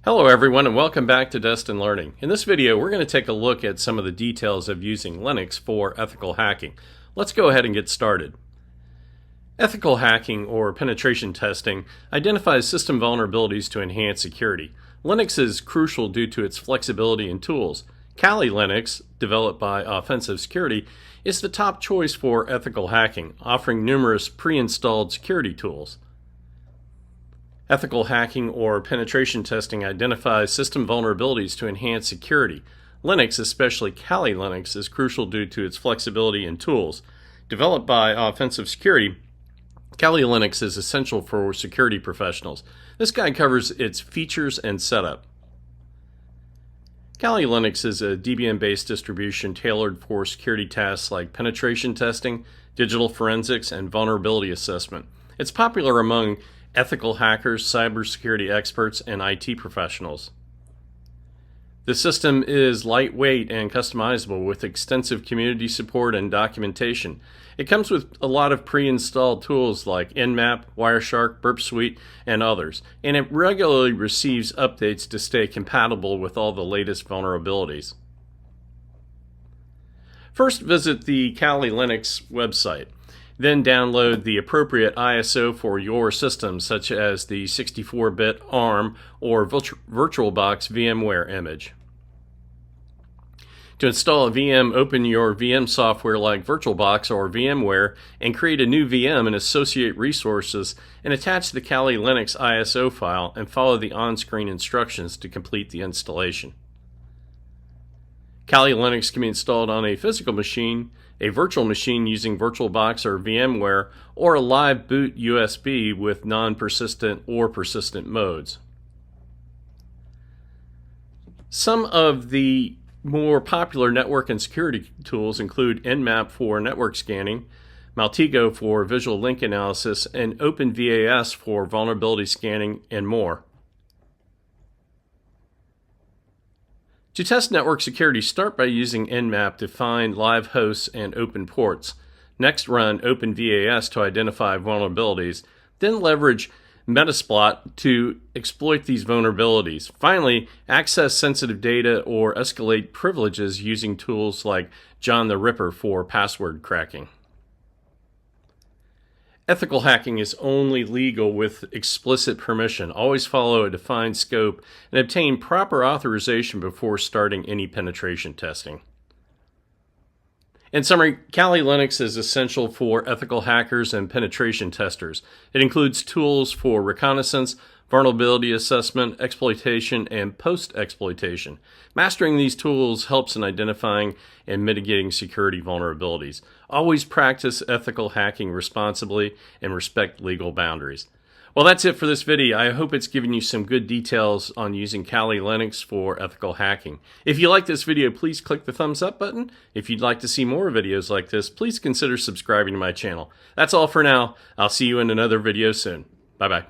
Hello everyone and welcome back to Destin Learning. In this video we're going to take a look at some of the details of using Linux for ethical hacking. Let's go ahead and get started. Ethical hacking or penetration testing identifies system vulnerabilities to enhance security. Linux is crucial due to its flexibility and tools. Kali Linux, developed by Offensive Security, is the top choice for ethical hacking, offering numerous pre-installed security tools. Ethical hacking or penetration testing identifies system vulnerabilities to enhance security. Linux, especially Kali Linux, is crucial due to its flexibility and tools. Developed by Offensive Security, Kali Linux is essential for security professionals. This guide covers its features and setup. Kali Linux is a Debian-based distribution tailored for security tasks like penetration testing, digital forensics, and vulnerability assessment. It's popular among ethical hackers, cybersecurity experts, and IT professionals. The system is lightweight and customizable with extensive community support and documentation. It comes with a lot of pre-installed tools like Nmap, Wireshark, Burp Suite, and others, and it regularly receives updates to stay compatible with all the latest vulnerabilities. First, visit the Kali Linux website. Then download the appropriate ISO for your system, such as the 64-bit ARM or VirtualBox VMware image. To install a VM, open your VM software like VirtualBox or VMware and create a new VM and associate resources and attach the Kali Linux ISO file and follow the on-screen instructions to complete the installation. Kali Linux can be installed on a physical machine, a virtual machine using VirtualBox or VMware, or a live boot USB with non-persistent or persistent modes. Some of the more popular network and security tools include Nmap for network scanning, Maltego for visual link analysis, and OpenVAS for vulnerability scanning, and more. To test network security, start by using Nmap to find live hosts and open ports. Next, run OpenVAS to identify vulnerabilities. Then leverage Metasploit to exploit these vulnerabilities. Finally, access sensitive data or escalate privileges using tools like John the Ripper for password cracking. Ethical hacking is only legal with explicit permission. Always follow a defined scope and obtain proper authorization before starting any penetration testing. In summary, Kali Linux is essential for ethical hackers and penetration testers. It includes tools for reconnaissance, vulnerability assessment, exploitation, and post-exploitation. Mastering these tools helps in identifying and mitigating security vulnerabilities. Always practice ethical hacking responsibly and respect legal boundaries. Well, that's it for this video. I hope it's given you some good details on using Kali Linux for ethical hacking. If you like this video, please click the thumbs up button. If you'd like to see more videos like this, please consider subscribing to my channel. That's all for now. I'll see you in another video soon. Bye-bye.